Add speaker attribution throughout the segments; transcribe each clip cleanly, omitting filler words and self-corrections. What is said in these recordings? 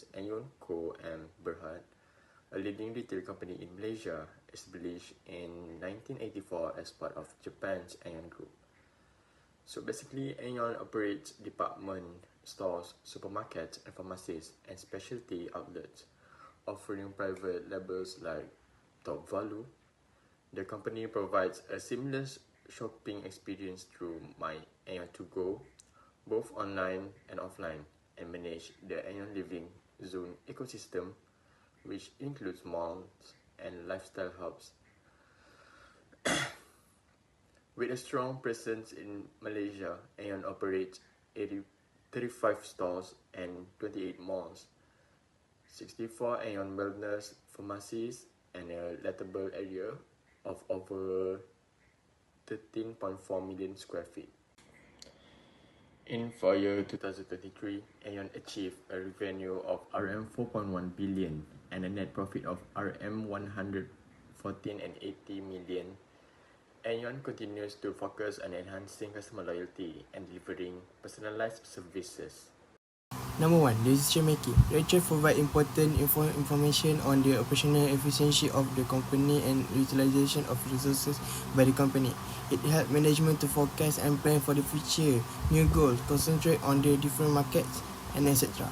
Speaker 1: is AYER Co. Berhad, a leading retail company in Malaysia, established in 1984 as part of Japan's AREEN Group. So basically, AYER operates department stores, supermarkets, and pharmacies, and specialty outlets, offering private labels like Top Value. The company provides a seamless shopping experience through My AYER To Go, both online and offline, and manage the AYER Living Zone ecosystem, which includes malls and lifestyle hubs. With a strong presence in Malaysia, AYER operates 35 stores and 28 malls, 64 AYER wellness pharmacies, and a lettable area of over 13.4 million square feet. In for year 2023, AYER achieved a revenue of RM 4.1 billion and a net profit of RM 114.80 million. AYER continues to focus on enhancing customer loyalty and delivering personalized services.
Speaker 2: Number 1. Decision making. Rachel provide important information on the operational efficiency of the company and utilization of resources by the company. It helps management to forecast and plan for the future, new goals, concentrate on the different markets, and etc.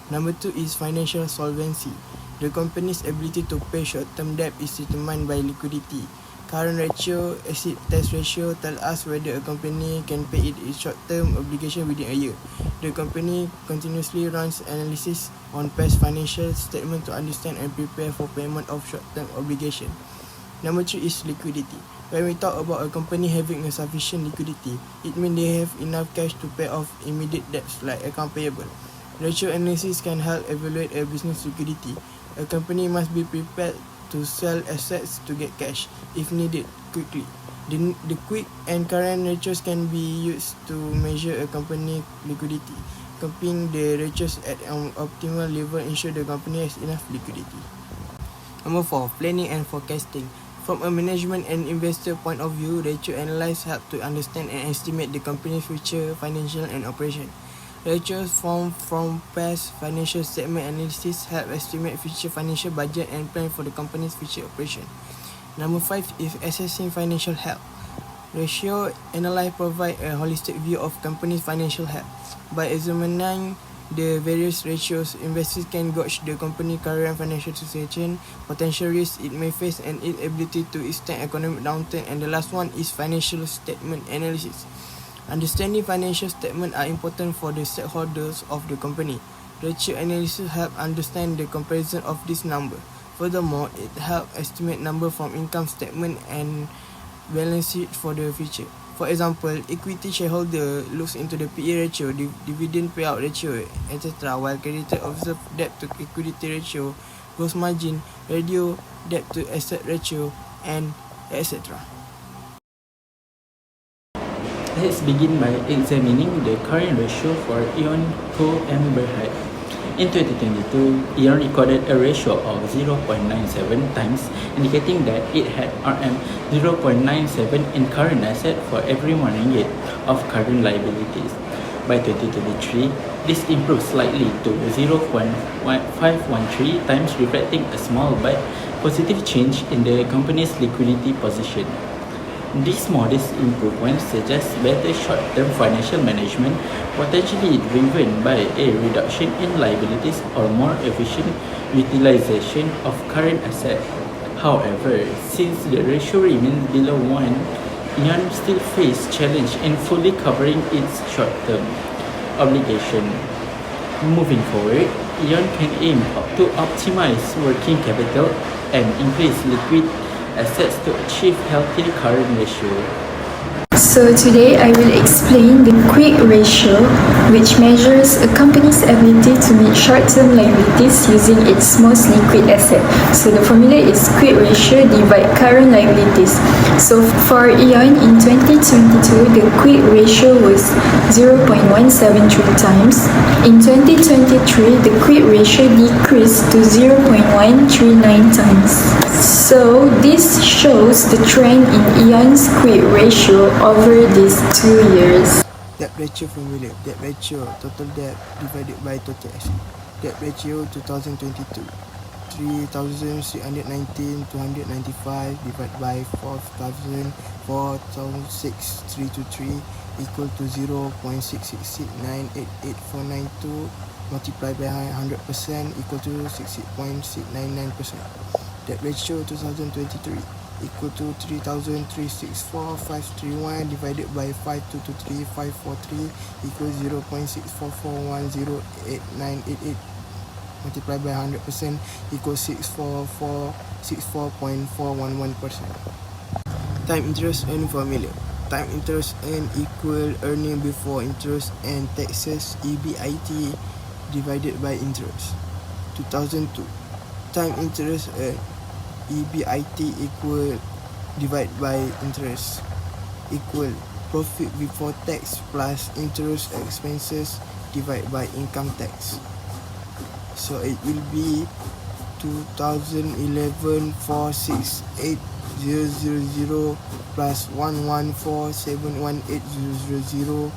Speaker 2: Number 2 is financial solvency. The company's ability to pay short-term debt is determined by liquidity. Current ratio, asset test ratio tell us whether a company can pay its short-term obligation within a year. The company continuously runs analysis on past financial statement to understand and prepare for payment of short-term obligation. Number 3 is liquidity. When we talk about a company having a sufficient liquidity, it means they have enough cash to pay off immediate debts like account payable. Ratio analysis can help evaluate a business liquidity. A company must be prepared to sell assets to get cash if needed quickly. The quick and current ratios can be used to measure a company liquidity. Keeping the ratios at an optimal level ensure the company has enough liquidity. Number 4. Planning and forecasting. From a management and investor point of view, ratio analysis help to understand and estimate the company's future financial and operation. Ratios formed from past financial statement analysis help estimate future financial budget and plan for the company's future operation. Number 5 is assessing financial health. Ratio analysis provide a holistic view of company's financial health. By examining the various ratios, investors can gauge the company's current financial situation, potential risks it may face, and its ability to withstand economic downturn. And the last one is financial statement analysis. Understanding financial statements are important for the stakeholders of the company. Ratio analysis help understand the comparison of this number. Furthermore, it helps estimate number from income statement and balance sheet for the future. For example, equity shareholder looks into the PE ratio, dividend payout ratio, etc., while creditor observes debt to equity ratio, gross margin, ratio, debt to asset ratio, and etc.
Speaker 3: Let's begin by examining the current ratio for AYER Co. Berhad. In 2022, AYER recorded a ratio of 0.97 times, indicating that it had RM 0.97 in current asset for every 1 ringgit of current liabilities. By 2023, this improved slightly to 0.513 times, reflecting a small but positive change in the company's liquidity position. This modest improvement suggests better short-term financial management, potentially driven by a reduction in liabilities or more efficient utilization of current assets. However, since the ratio remains below 1, AYER still faces challenge in fully covering its short-term obligation. Moving forward, AYER can aim to optimize working capital and increase liquid assets to achieve healthy current ratio.
Speaker 4: So today I will explain the quick ratio, which measures a company's ability to meet short-term liabilities using its most liquid asset. So the formula is quick ratio divide current liabilities. So for AYER in 2022, the quick ratio was 0.173 times. In 2023, the quick ratio decreased to 0.139 times. So this shows the trend in AYER's quick ratio over these 2 years.
Speaker 2: Debt ratio formula. Debt ratio, total debt divided by total asset. Debt ratio 2022. 3,319 295 divided by 4,623 equal to 0.666988492 multiplied by 100% equal to 60.699%. Debt ratio 2023 equal to 3,364,531 divided by 5,223,543 equals 0.644108988 multiplied by 100% equals 64.411%. Time interest earned formula. Time interest earned equal earning before interest and taxes EBIT divided by interest. 2002. Time interest earned EBIT equal divided by interest equal profit before tax plus interest expenses divided by income tax. So it will be 2011 468,000 plus 114,718,000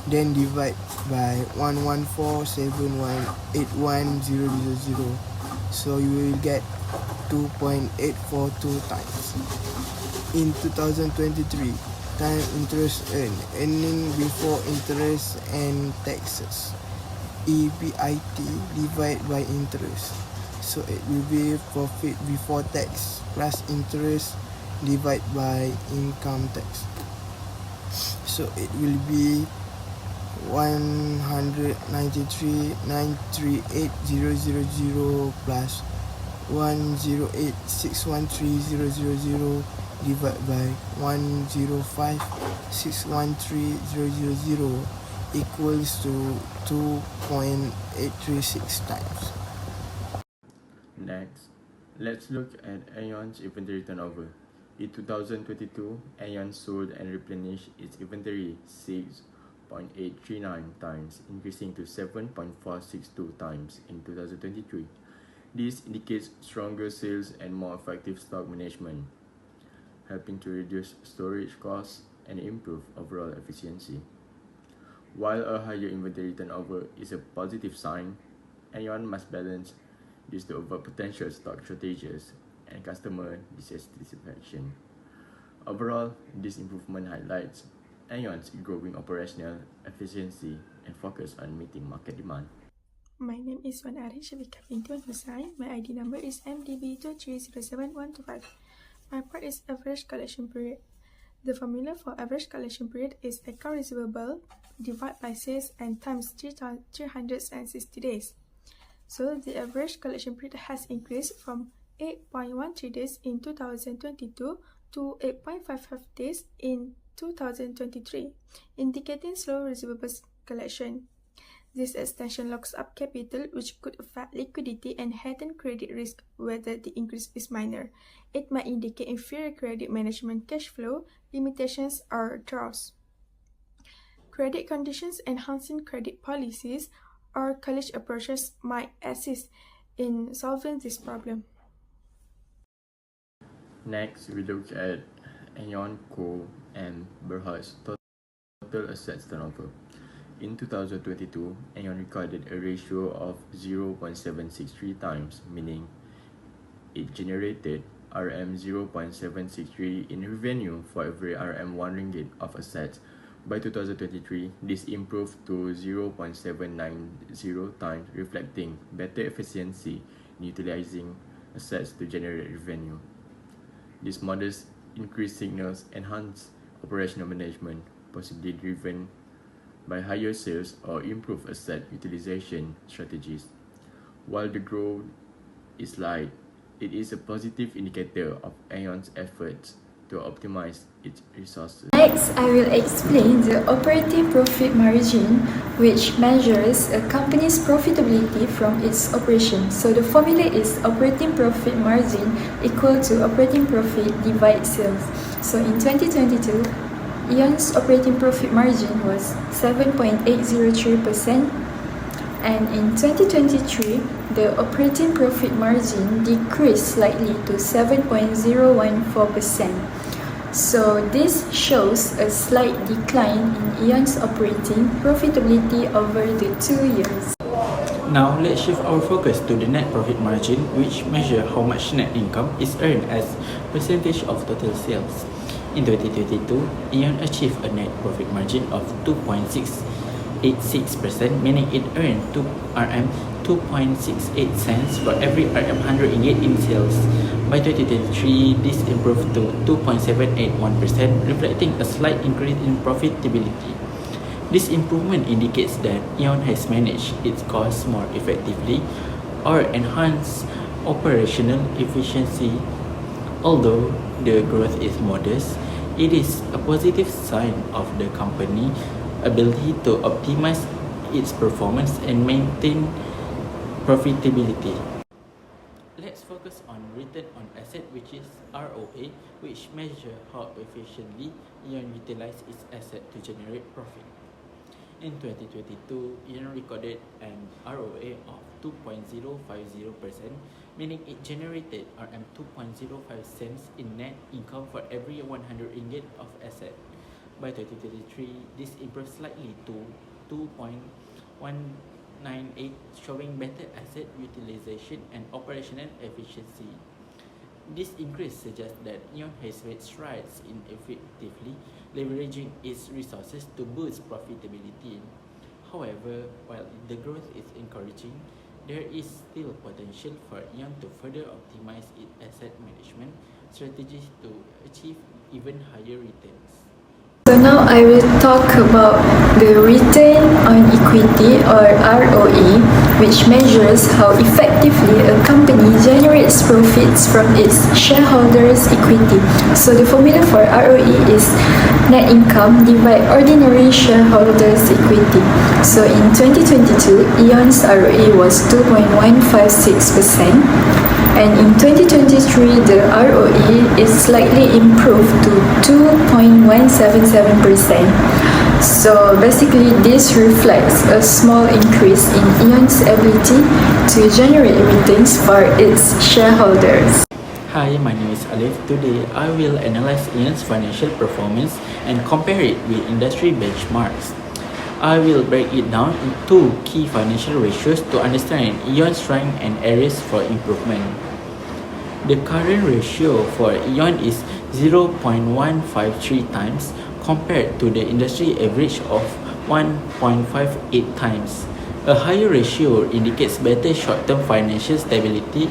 Speaker 2: then divide by 114,718,100. So you will get 2.842 times. In 2023, time interest earned, earning before interest and taxes, EBIT divided by interest. So it will be profit before tax plus interest divided by income tax. So it will be 193,938,000 plus 108,613,000 divided by 105,613,000 equals to 2.836 times.
Speaker 1: Next, let's look at AEON's inventory turnover. In 2022, AEON sold and replenished its inventory 6.839 times, increasing to 7.462 times in 2023. This indicates stronger sales and more effective stock management, helping to reduce storage costs and improve overall efficiency. While a higher inventory turnover is a positive sign, AEON must balance this to avoid potential stock shortages and customer dissatisfaction. Overall, this improvement highlights AEON's growing operational efficiency and focus on meeting market demand.
Speaker 5: My name is SYAHIRAH binti HUSSAIN. My ID number is MDB2307125. My part is average collection period. The formula for average collection period is account receivable divided by sales and times 360 days. So the average collection period has increased from 8.13 days in 2022 to 8.55 days in 2023, indicating slow receivables collection. This extension locks up capital, which could affect liquidity and heighten credit risk whether the increase is minor. It might indicate inferior credit management cash flow limitations or draws. Credit conditions enhancing credit policies or college approaches might assist in solving this problem.
Speaker 1: Next, we look at AEON Co. and Berhad's total assets turnover. In 2022, AEON recorded a ratio of 0.763 times, meaning it generated RM0.763 in revenue for every RM1 ringgit of assets. By 2023, this improved to 0.790 times, reflecting better efficiency in utilizing assets to generate revenue. This modest increase signals enhanced operational management, possibly driven by higher sales or improved asset utilization strategies. While the growth is slight, it is a positive indicator of AEON's efforts to optimize its resources.
Speaker 4: Next, I will explain the operating profit margin, which measures a company's profitability from its operations. So the formula is operating profit margin equal to operating profit divided sales. So in 2022, AEON's operating profit margin was 7.803%, and in 2023, the operating profit margin decreased slightly to 7.014%. So this shows a slight decline in AEON's operating profitability over the 2 years.
Speaker 3: Now, let's shift our focus to the net profit margin, which measures how much net income is earned as percentage of total sales. In 2022, AEON achieved a net profit margin of 2.686%, meaning it earned Rm 2.68 cents for every Rm 100 ringgit in sales. By 2023, this improved to 2.781%, reflecting a slight increase in profitability. This improvement indicates that AEON has managed its costs more effectively or enhanced operational efficiency. Although the growth is modest, it is a positive sign of the company's ability to optimize its performance and maintain profitability. Let's focus on return on asset, which is ROA, which measures how efficiently AEON utilizes its asset to generate profit. In 2022, AEON recorded an ROA of 2.050%, meaning it generated Rm 2.05 cents in net income for every 100 ringgit of asset. By 2023, this improved slightly to 2.198, showing better asset utilization and operational efficiency. This increase suggests that AEON has made strides in effectively leveraging its resources to boost profitability. However, while the growth is encouraging, there is still potential for AEON to further optimize its asset management strategies to achieve even higher returns.
Speaker 4: So now I will talk about the return on equity or ROE, which measures how effectively a company generates profits from its shareholders' equity. So the formula for ROE is net income divided ordinary shareholders' equity. So in 2022, AEON's ROE was 2.156%. And in 2023, the ROE is slightly improved to 2.177%. So basically, this reflects a small increase in AEON's ability to generate returns for its shareholders.
Speaker 3: Hi, my name is ALIF. Today, I will analyze AEON's financial performance and compare it with industry benchmarks. I will break it down into key financial ratios to understand AEON's strength and areas for improvement. The current ratio for AEON is 0.153 times compared to the industry average of 1.58 times. A higher ratio indicates better short-term financial stability,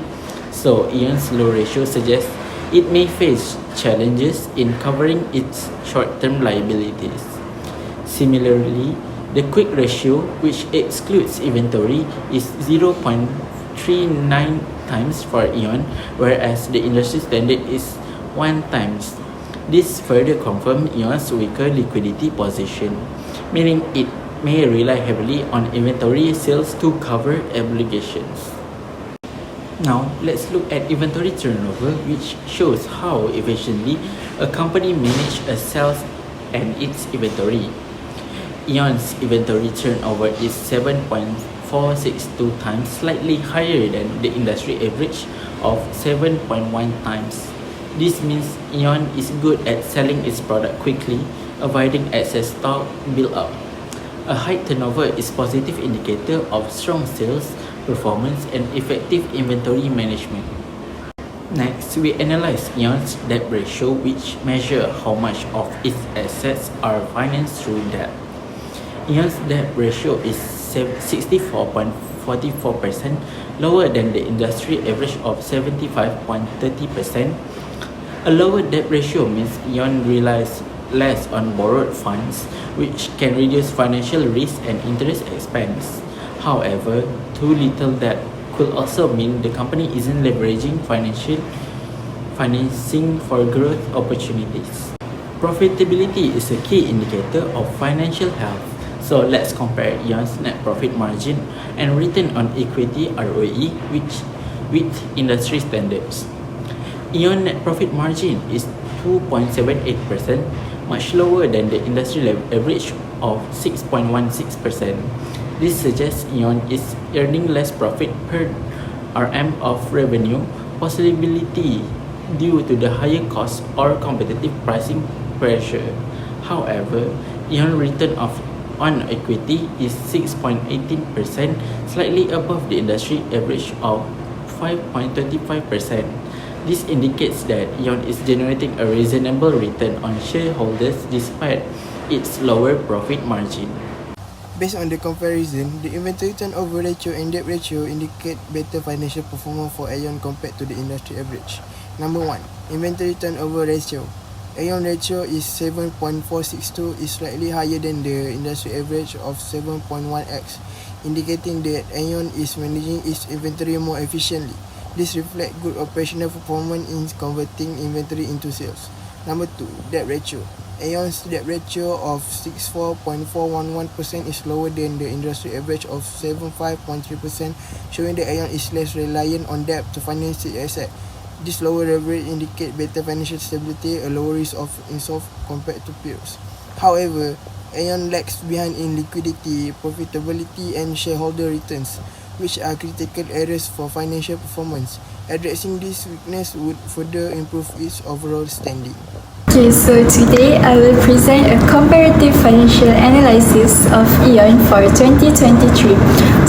Speaker 3: so AEON's low ratio suggests it may face challenges in covering its short-term liabilities. Similarly, the quick ratio, which excludes inventory, is 0.39 times for AEON, whereas the industry standard is 1 times. This further confirms AEON's weaker liquidity position, meaning it may rely heavily on inventory sales to cover obligations. Now, let's look at inventory turnover, which shows how efficiently a company manages sales and its inventory. AEON's inventory turnover is 7.462 times, slightly higher than the industry average of 7.1 times. This means AEON is good at selling its product quickly, avoiding excess stock build-up. A high turnover is a positive indicator of strong sales performance and effective inventory management. Next, we analyze AEON's debt ratio, which measures how much of its assets are financed through debt. AEON's debt ratio is 64.44%, lower than the industry average of 75.30%. A lower debt ratio means AEON relies less on borrowed funds, which can reduce financial risk and interest expense. However, too little debt could also mean the company isn't leveraging financing for growth opportunities. Profitability is a key indicator of financial health. So let's compare AEON's net profit margin and return on equity ROE with industry standards. AEON net profit margin is 2.78%, much lower than the industry average of 6.16%. This suggests AEON is earning less profit per RM of revenue, possibility due to the higher cost or competitive pricing pressure. However, AEON return on equity is 6.18%, slightly above the industry average of 5.25%. This indicates that AYEN is generating a reasonable return on shareholders despite its lower profit margin.
Speaker 2: Based on the comparison, the inventory turnover ratio and debt ratio indicate better financial performance for AYEN compared to the industry average. Number 1. Inventory turnover ratio. AYEN ratio is 7.462, is slightly higher than the industry average of 7.1x, indicating that AYEN is managing its inventory more efficiently. This reflects good operational performance in converting inventory into sales. Number 2. Debt ratio. AYEN's debt ratio of 64.411% is lower than the industry average of 75.3%, showing that AYEN is less reliant on debt to finance its asset. This lower leverage indicates better financial stability, a lower risk of insolvency compared to peers. However, AYEN lags behind in liquidity, profitability, and shareholder returns, which are critical areas for financial performance. Addressing this weakness would further improve its overall standing.
Speaker 4: Okay, so today I will present a comparative financial analysis of AYEN for 2023.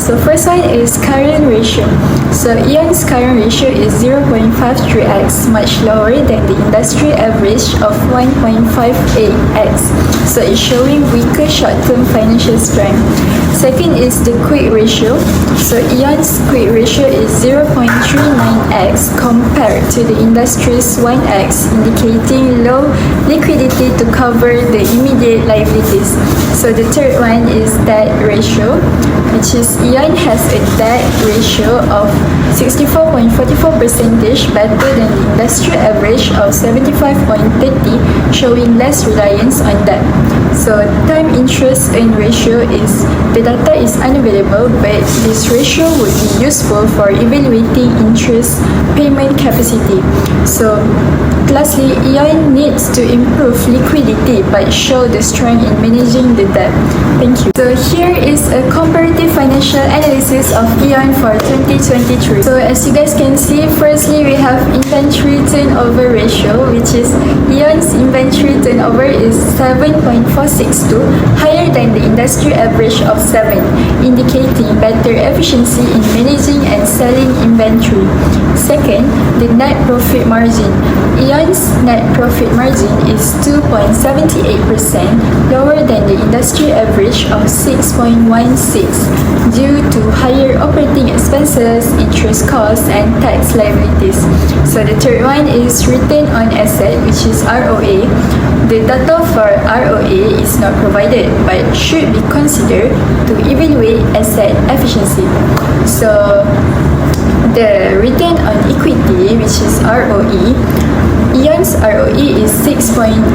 Speaker 4: So first one is current ratio. So AYEN's current ratio is 0.53x, much lower than the industry average of 1.58x. So it's showing weaker short-term financial strength. Second is the quick ratio. So AYEN's quick ratio is 0.39x compared to the industry's 1x, indicating low liquidity to cover the immediate liabilities. So the third one is debt ratio, which is AYEN has a debt ratio of 64.44%, better than the industry average of 75.30, showing less reliance on debt. So time interest and ratio is, the data is unavailable, but this ratio would be useful for evaluating interest payment capacity. So lastly, AYEN needs to improve liquidity but show the strength in managing the debt. Thank you. So here is a comparative financial analysis of AYEN for 2023. So as you guys can see, firstly we have inventory turnover ratio, which is AYEN's inventory turnover is 7.462, higher than the industry average of 7, indicating better efficiency in managing and selling inventory. Second, the net profit margin. AYEN's net profit margin is 2.78%, lower than the industry average of 6.16, due to higher operating expenses, interest costs, and tax liabilities. So the third one is return on asset, which is ROA. The data for ROA is not provided but should be considered to evaluate asset efficiency. So the return on equity, which is ROE, AYEN's ROE is 6.18%,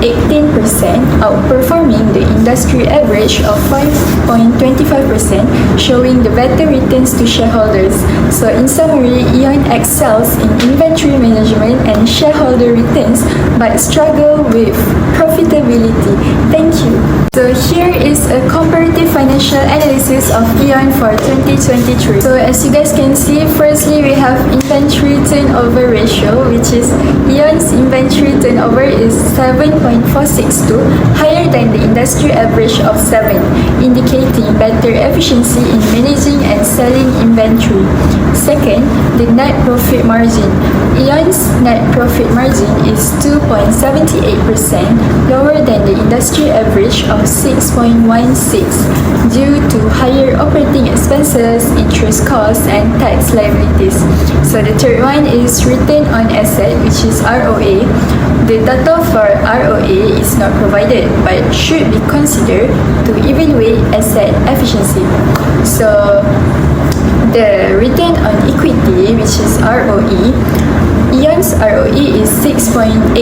Speaker 4: outperforming the industry average of 5.25%, showing the better returns to shareholders. So in summary, AYEN excels in inventory management and shareholder returns but struggle with profitability. Thank you. So here is a comparative financial analysis of AYEN for 2023. So as you guys can see, firstly we have inventory turnover ratio, which is AYEN's inventory turnover is 7.462, higher than the industry average of 7, indicating better efficiency in managing and selling inventory. Second, the net profit margin. AYEN's net profit margin is 2.78%, lower than the industry average of 6.16, due to higher operating expenses, interest costs, and tax liabilities. So the third one is return on asset, which is ROA. The data for ROA is not provided but should be considered to evaluate asset efficiency. So the return on equity, which is ROE, AYEN's ROE is 6.18%,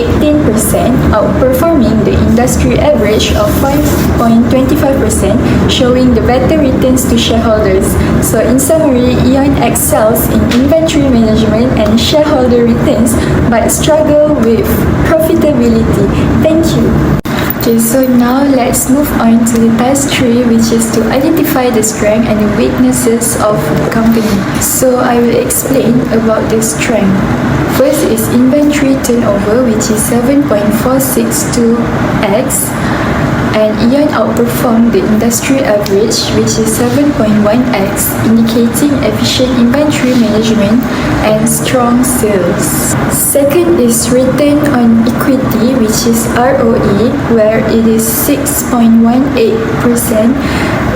Speaker 4: outperforming the industry average of 5.25%, showing the better returns to shareholders. So in summary, AYEN excels in inventory management and shareholder returns but struggle with profitability. Thank you. Okay, so now let's move on to the task 3, which is to identify the strength and the weaknesses of the company. So I will explain about the strength. First is inventory turnover, which is 7.462x. and AEON outperformed the industry average, which is 7.1x, indicating efficient inventory management and strong sales. Second is return on equity, which is ROE, where it is 6.18%.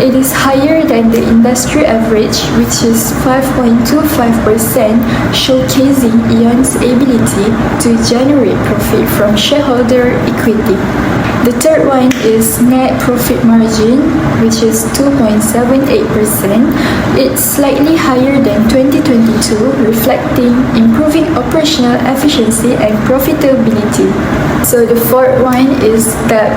Speaker 4: It is higher than the industry average, which is 5.25%, showcasing AEON's ability to generate profit from shareholder equity. The third one is net profit margin, which is 2.78%. It's slightly higher than 2022, reflecting improving operational efficiency and profitability. So the fourth one is debt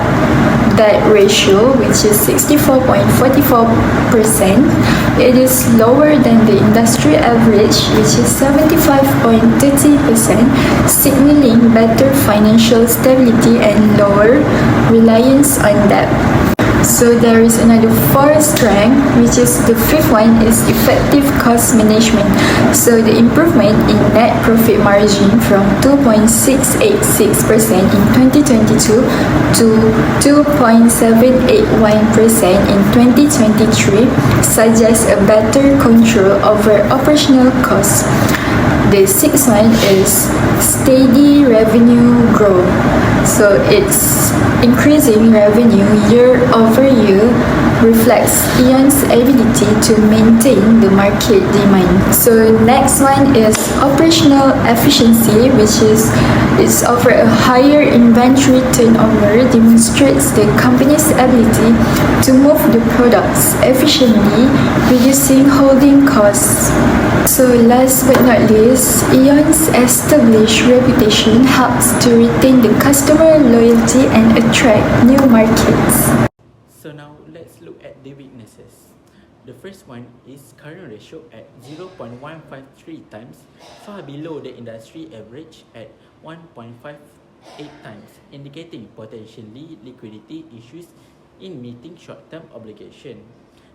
Speaker 4: ratio, which is 64.44%. It is lower than the industry average, which is 75.30%, signaling better financial stability and lower reliance on debt. So there is another fourth strength, which is the fifth one is effective cost management. So the improvement in net profit margin from 2.686% in 2022 to 2.781% in 2023 suggests a better control over operational costs. The sixth one is steady revenue growth. So it's increasing revenue year over year reflects AEON's ability to maintain the market demand. So next one is operational efficiency, which is it's offer a higher inventory turnover, demonstrates the company's ability to move the products efficiently, reducing holding costs. So last but not least, AEON's established reputation helps to retain the customer loyalty and attract new markets.
Speaker 3: So now let's look at the weaknesses. The first one is current ratio at 0.153 times, far below the industry average at 1.58 times, indicating potentially liquidity issues in meeting short-term obligation.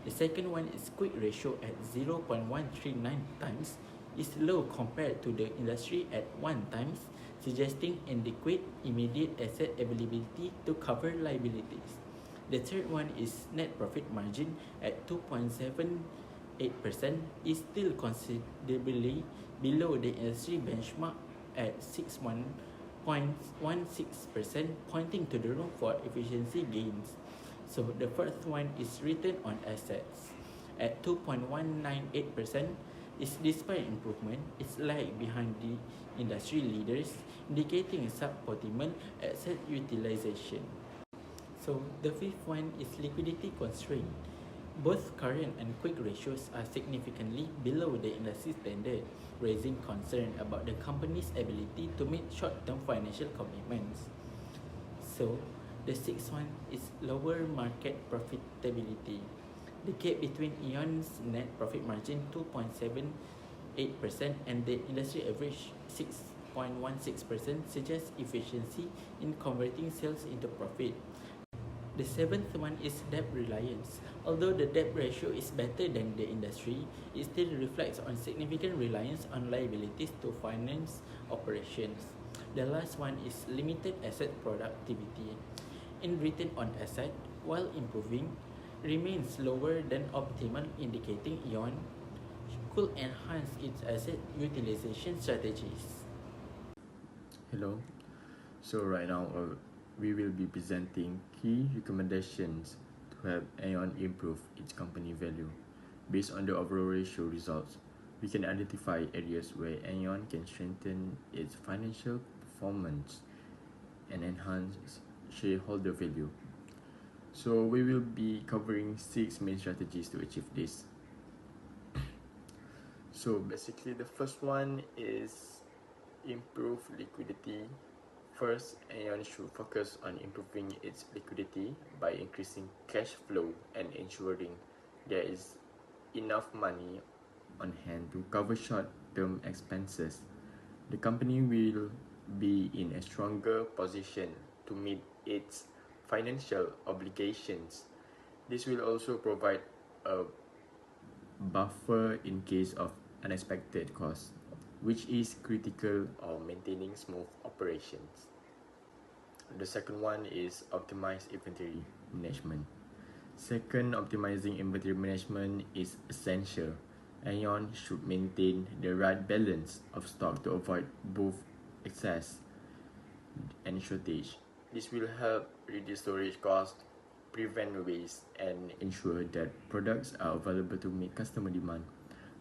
Speaker 3: The second one is quick ratio at 0.139 times, is low compared to the industry at 1 times, suggesting inadequate immediate asset availability to cover liabilities. The third one is net profit margin at 2.78% is still considerably below the industry benchmark at 61.16%, pointing to the room for efficiency gains. So the fourth one is return on assets at 2.198%. Is despite improvement, it's lag behind the industry leaders, indicating suboptimal asset utilization. So the fifth one is liquidity constraint. Both current and quick ratios are significantly below the industry standard, raising concern about the company's ability to meet short-term financial commitments. So the sixth one is lower market profitability. The gap between AEON's net profit margin 2.78% and the industry average 6.16% suggests efficiency in converting sales into profit. The seventh one is debt reliance. Although the debt ratio is better than the industry, it still reflects on significant reliance on liabilities to finance operations. The last one is limited asset productivity. In return on asset, while improving, remains lower than optimal, indicating AEON could enhance its asset utilization strategies.
Speaker 1: Hello. So right now we will be presenting key recommendations to help AEON improve its company value. Based on the overall ratio results, we can identify areas where AEON can strengthen its financial performance and enhance shareholder value. So we will be covering 6 main strategies to achieve this. So basically the first one is improve liquidity. First, AEON should focus on improving its liquidity by increasing cash flow and ensuring there is enough money on hand to cover short-term expenses. The company will be in a stronger position to meet its financial obligations. This will also provide a buffer in case of unexpected costs, which is critical of maintaining smooth operations. The second one is optimize inventory. management. Second, optimizing inventory management is essential. AEON should maintain the right balance of stock to avoid both excess and shortage. This will help reduce storage costs, prevent waste, and ensure that products are available to meet customer demand,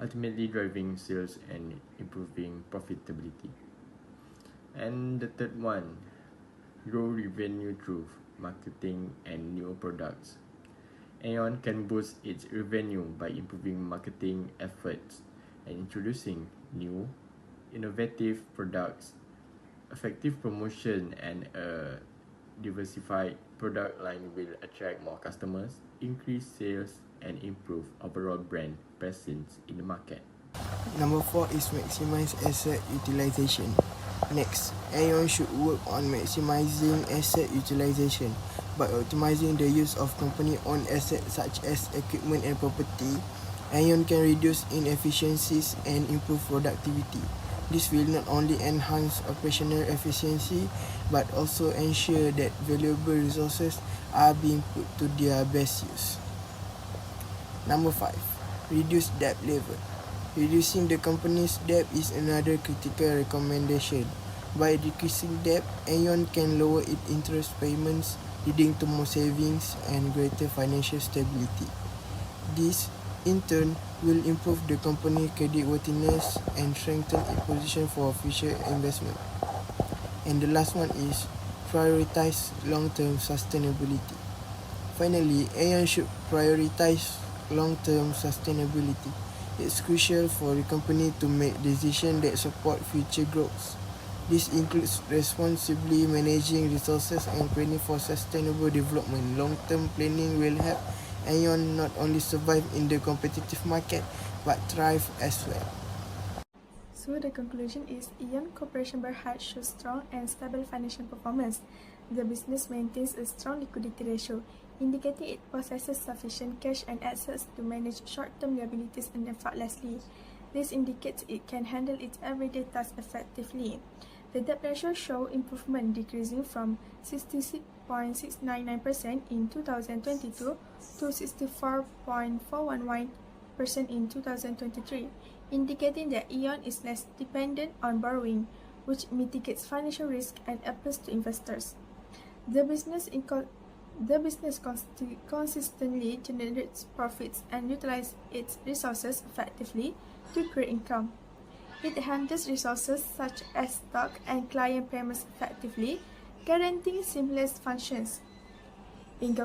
Speaker 1: ultimately driving sales and improving profitability. And the third one, grow revenue through marketing and new products. AEON can boost its revenue by improving marketing efforts and introducing new, innovative products. Effective promotion and a diversified product line will attract more customers, increase sales, and improve overall brand presence in the market.
Speaker 2: Number 4 is maximize asset utilization. Next, AEON should work on maximizing asset utilization. By optimizing the use of company-owned assets such as equipment and property, AEON can reduce inefficiencies and improve productivity. This will not only enhance operational efficiency but also ensure that valuable resources are being put to their best use. Number 5. Reduce debt level. Reducing the company's debt is another critical recommendation. By decreasing debt, AEON can lower its interest payments, leading to more savings and greater financial stability. This, in turn, will improve the company's creditworthiness and strengthen its position for future investment. And the last one is prioritize long-term sustainability. Finally, AEON should prioritize long-term sustainability. It's crucial for the company to make decisions that support future growth. This includes responsibly managing resources and planning for sustainable development. Long-term planning will help AEON not only survive in the competitive market but thrive as well.
Speaker 5: So the conclusion is AEON Corporation Berhad shows strong and stable financial performance. The business maintains a strong liquidity ratio, indicating it possesses sufficient cash and assets to manage short-term liabilities and effortlessly. This indicates it can handle its everyday tasks effectively. The debt ratio showed improvement, decreasing from 66.699% in 2022 to 64.411% in 2023, indicating that AEON is less dependent on borrowing, which mitigates financial risk and appeals to investors. The business consistently generates profits and utilizes its resources effectively to create income. It handles resources such as stock and client payments effectively, guaranteeing seamless functions. In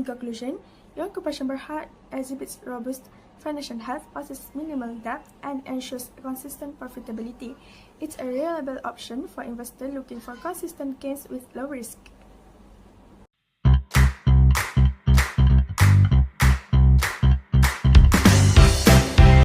Speaker 5: conclusion, AEON Corporation Berhad exhibits robust financial health, possesses minimal debt, and ensures consistent profitability. It's a reliable option for investors looking for consistent gains with low risk.